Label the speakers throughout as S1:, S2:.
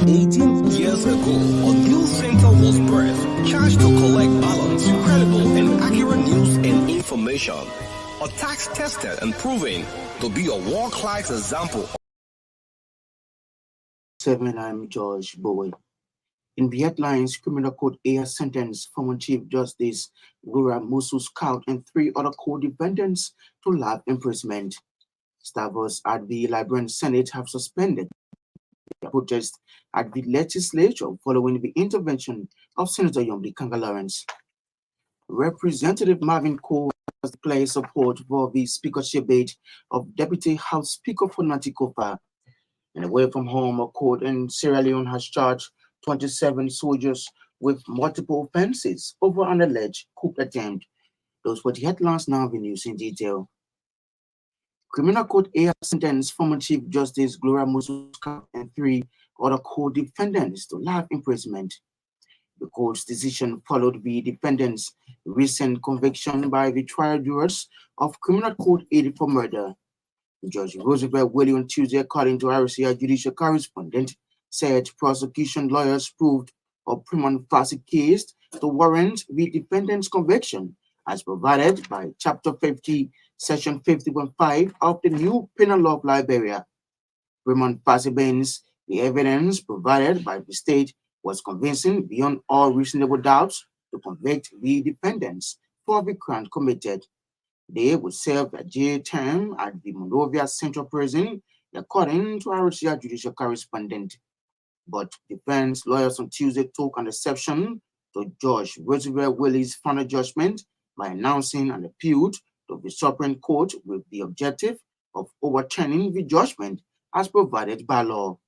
S1: 18 years ago, a news center was birthed, charged to collect balanced, credible, and accurate news and information. A task tested and proven to be a world-class example.
S2: I'm George Bulein. In the headlines, Criminal Code A has sentenced former Chief Justice Gura Musu Scout and 3 other co-defendants to life imprisonment. Staffers at the Liberian Senate have suspended their protest at the legislature following the intervention of Senator Yomdi Lawrence. Representative Marvin Cole has declared support for the speakership bid of Deputy House Speaker Fonati Kofa. And away from home, a court in Sierra Leone has charged 27 soldiers with multiple offenses over an alleged coup attempt. Those were the headlines. Now the news in detail. Criminal Court A has sentenced former Chief Justice Gloria Musuka and 3 other co-defendants to life imprisonment. The court's decision followed the defendants' recent conviction by the trial jurors of Criminal Court A for murder. Judge Roosevelt Willie on Tuesday, according to RCI judicial correspondent, said prosecution lawyers proved a prima facie case to warrant the defendant's conviction, as provided by Chapter 50, Section 50.5 of the new Penal Law of Liberia. Prima facie means the evidence provided by the state was convincing beyond all reasonable doubts to convict the defendants for the crime committed. They would serve a jail term at the Monrovia Central Prison, according to RCI judicial correspondent. But defense lawyers on Tuesday took an exception to Judge Roosevelt Willie's final judgment by announcing an appeal to the Supreme Court with the objective of overturning the judgment as provided by law.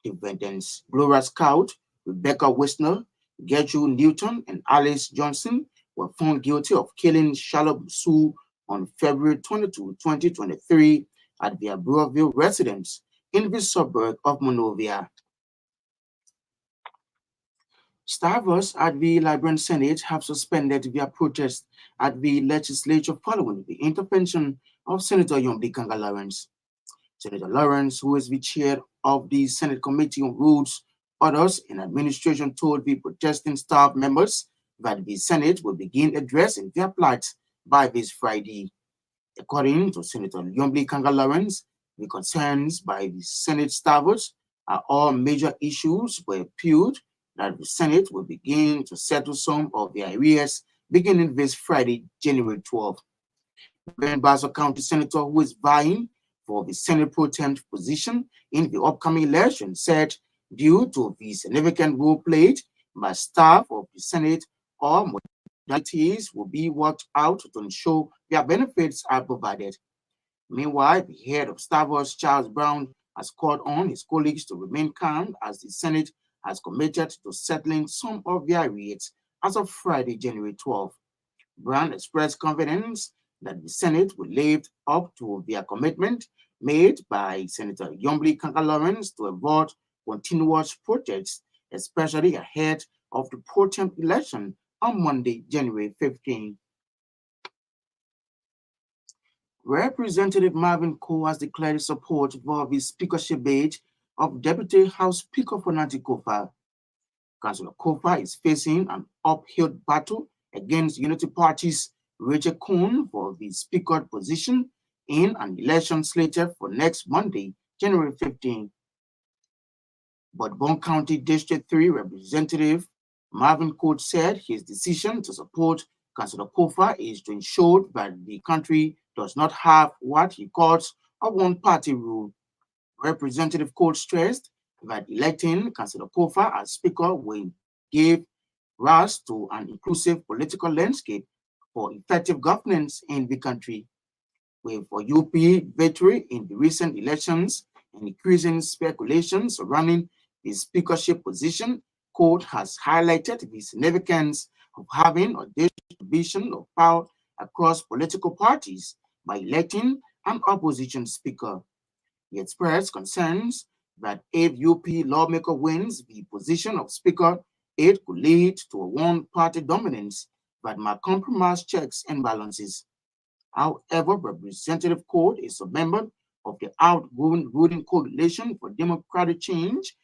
S2: Defendants Gloria Scout, Rebecca Wisner, Gertrude Newton, and Alice Johnson were found guilty of killing Charlotte Sue on February 22, 2023 at their Brewerville residence in the suburb of Monrovia. Staffers at the Liberian Senate have suspended their protest at the legislature following the intervention of Senator Yomdi Lawrence. Senator Lawrence, who is the chair of the Senate Committee on Rules, Orders, and Administration, told the protesting staff members that the Senate will begin addressing their plight by this Friday. According to Senator Yomdi Lawrence, the concerns by the Senate staffers are all major issues were appealed that the Senate will begin to settle some of their arrears beginning this Friday, January 12th. Ben Basso County Senator, who is vying for the Senate pro tem position in the upcoming election, said due to the significant role played by staff of the Senate, all modalities will be worked out to ensure their benefits are provided. Meanwhile, the head of staffers, Charles Brown, has called on his colleagues to remain calm as the Senate has committed to settling some of their arrears as of Friday, January 12th. Brown expressed confidence that the Senate will live up to their commitment made by Senator Yomdi Lawrence to avoid continuous protests, especially ahead of the pro tem election on Monday, January 15. Representative Marvin Cole has declared support for the speakership bid of Deputy House Speaker Fonati Kofa. Councillor Kofa is facing an uphill battle against Unity Party's Richard Kuhn for the speaker position in an election slated for next Monday, January 15. But Bond County District 3 Representative Marvin Cole said his decision to support Councillor Kofa is to ensure that the country does not have what he calls a one-party rule. Representative Cole stressed that electing Councillor Kofa as Speaker will give rise to an inclusive political landscape for effective governance in the country. With a UP victory in the recent elections and increasing speculation surrounding the speakership position, Cole has highlighted the significance of having a distribution of power across political parties by electing an opposition speaker. He expressed concerns that if UP lawmaker wins the position of speaker, it could lead to a one-party dominance that might compromise checks and balances. However, Representative Cole is a member of the outgoing ruling coalition for democratic change,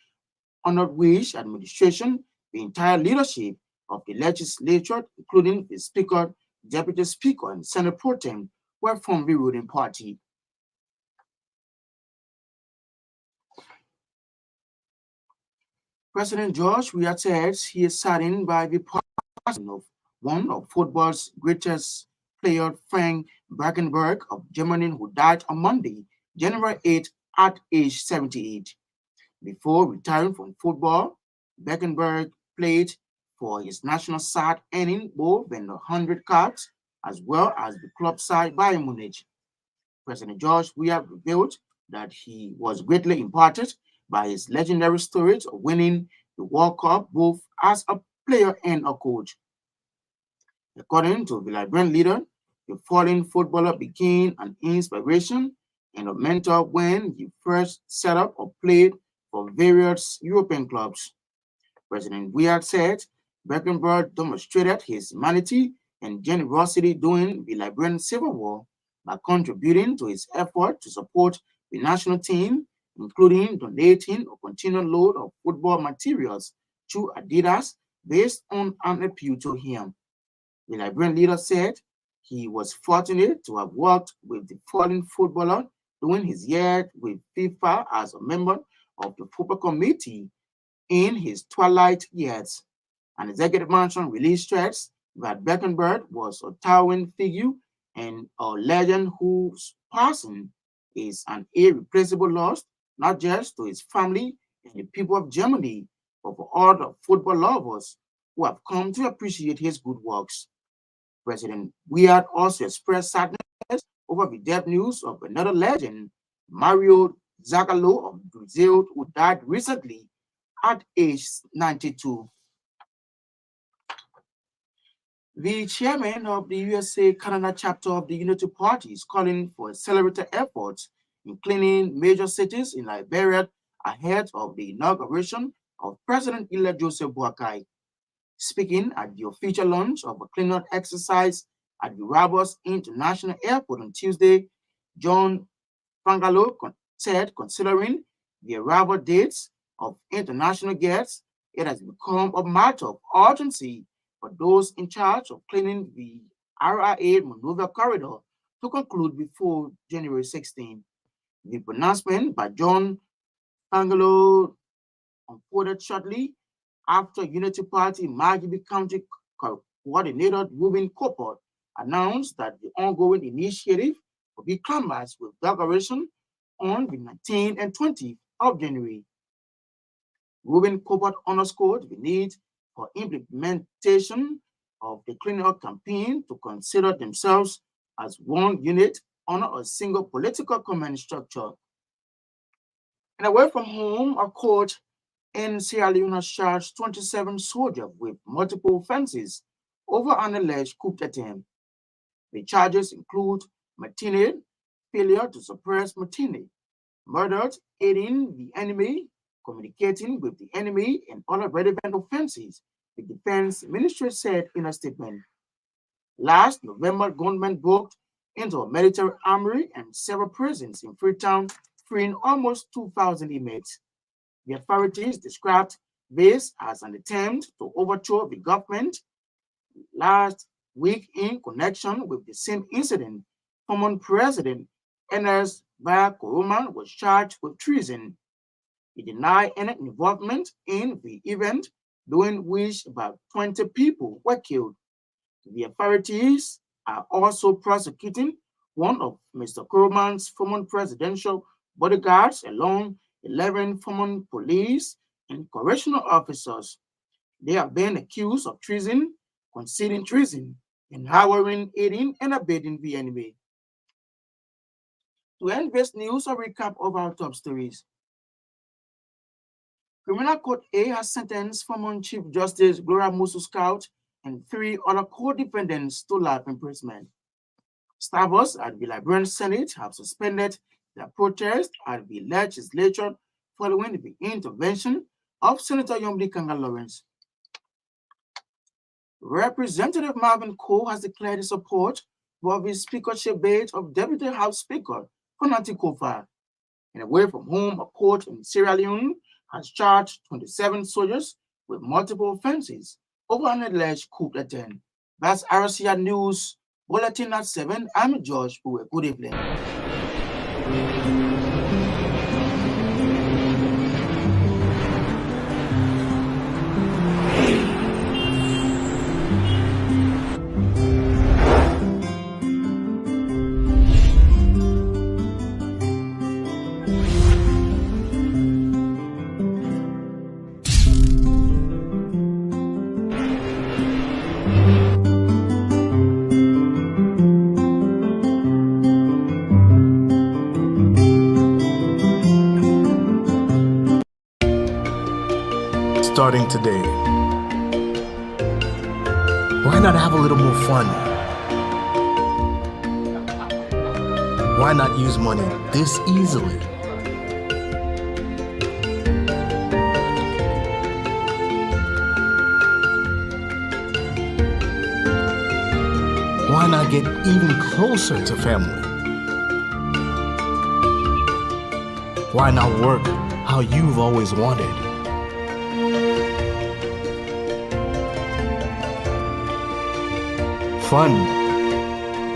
S2: under which administration the entire leadership of the legislature, including the Speaker, Deputy Speaker, and Senate Pro Tem, were from the ruling party. President George Weah says he is saddened by the passing of one of football's greatest players, Frank Beckenbauer of Germany, who died on Monday, January 8, at age 78. Before retiring from football, Beckenbauer played for his national side, earning more than 100 caps, as well as the club side Bayern Munich. President George Weah revealed that he was greatly impacted by his legendary stories of winning the World Cup both as a player and a coach. According to the Liberian leader, the fallen footballer became an inspiration and a mentor when he first set up or played for various European clubs. President Weah said Beckenbauer demonstrated his humanity and generosity during the Liberian Civil War by contributing to his effort to support the national team, including donating a continual load of football materials to Adidas based on an appeal to him. The Liberian leader said he was fortunate to have worked with the fallen footballer during his year with FIFA as a member of the football committee in his twilight years. An executive mansion release stress that Beckenbauer was a towering figure and a legend whose passing is an irreplaceable loss, not just to his family and the people of Germany, but for all the football lovers who have come to appreciate his good works. President Weah also expressed sadness over the death news of another legend, Mario Zagallo of Brazil, who died recently at age 92. The chairman of the USA-Canada chapter of the Unity Party is calling for accelerated efforts in cleaning major cities in Liberia ahead of the inauguration of President-elect Joseph Boakai. Speaking at the official launch of a cleanup exercise at the Rabos International Airport on Tuesday, John Fangalo said considering the arrival dates of international guests, it has become a matter of urgency for those in charge of cleaning the RIA Monrovia corridor to conclude before January 16. The pronouncement by John Fangalo unfolded shortly after Unity Party Margibi County Coordinator Ruben Cooper announced that the ongoing initiative will be climaxed with declaration on the 19th and 20th of January. Ruben Cooper underscored the need for implementation of the cleanup campaign to consider themselves as one unit under a single political command structure. And away from home, a court in Sierra Leone has charged 27 soldiers with multiple offenses over an alleged coup attempt. The charges include mutiny, failure to suppress mutiny, murder, aiding the enemy, communicating with the enemy, and other relevant offenses, the Defense Ministry said in a statement. Last November, government broke into a military armory and several prisons in Freetown, freeing almost 2,000 inmates. The authorities described this as an attempt to overthrow the government. Last week, in connection with the same incident, former President Ernest Bai Koroma was charged with treason. He denied any involvement in the event, during which about 20 people were killed. The authorities are also prosecuting one of Mr. Koroman's former presidential bodyguards, along 11 former police and correctional officers. They have been accused of treason, concealing treason, and harboring, aiding, and abetting the enemy. To end this news, a recap of our top stories. Criminal Court A has sentenced former Chief Justice Gloria Musu and 3 other co-defendants to life imprisonment. Staffers at the Liberian Senate have suspended their protest at the legislature following the intervention of Senator Yomdi Kanga Lawrence. Representative Marvin Cole has declared his support for the speakership bid of Deputy House Speaker Konati Kofa. And away from home, a court in Sierra Leone has charged 27 soldiers with multiple offenses over an alleged coup attempt. That's RCR News Bulletin at 7. I'm George Bulein. Good evening.
S3: Starting today, why not have a little more fun? Why not use money this easily? Why not get even closer to family? Why not work how you've always wanted? Fun,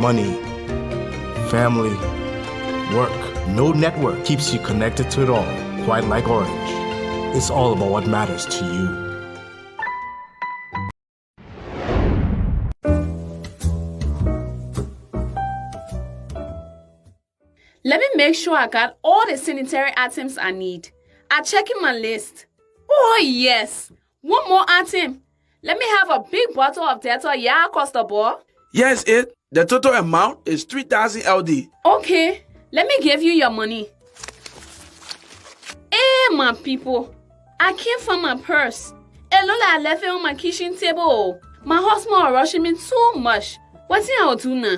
S3: money, family, work. No network keeps you connected to it all, quite like Orange. It's all about what matters to you.
S4: Let me make sure I got all the sanitary items I need. I'm checking my list. Oh yes, one more item. Let me have a big bottle of Dettol, yeah, across the board.
S5: Yes, it. The total amount is 3,000 LD.
S4: Okay, let me give you your money. Hey, my people, I can't find my purse. Lola, I left it on my kitchen table. My husband is rushing me too much. What's I'll do now?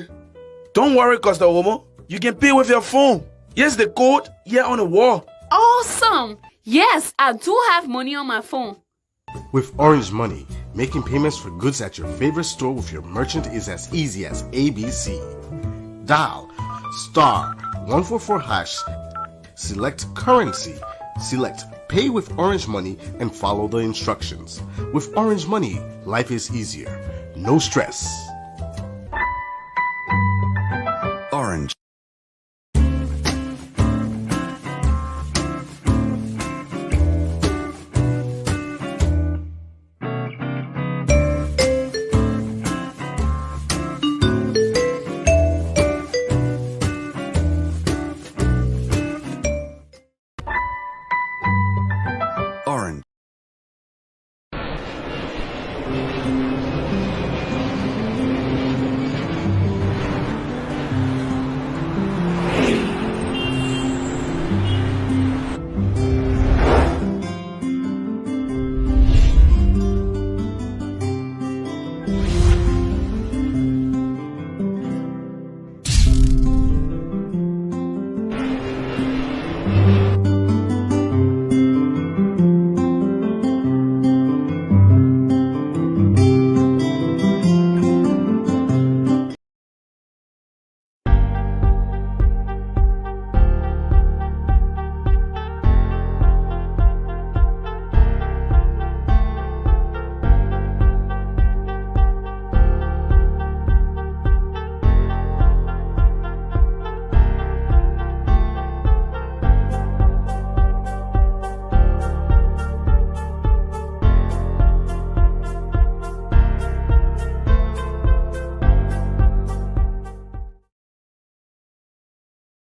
S5: Don't worry, Costa Homo. You can pay with your phone. Here's the code here on the wall.
S4: Awesome. Yes, I do have money on my phone.
S6: With Orange Money, making payments for goods at your favorite store with your merchant is as easy as ABC. Dial *144#, select currency, select Pay with Orange Money and follow the instructions. With Orange Money, life is easier. No stress.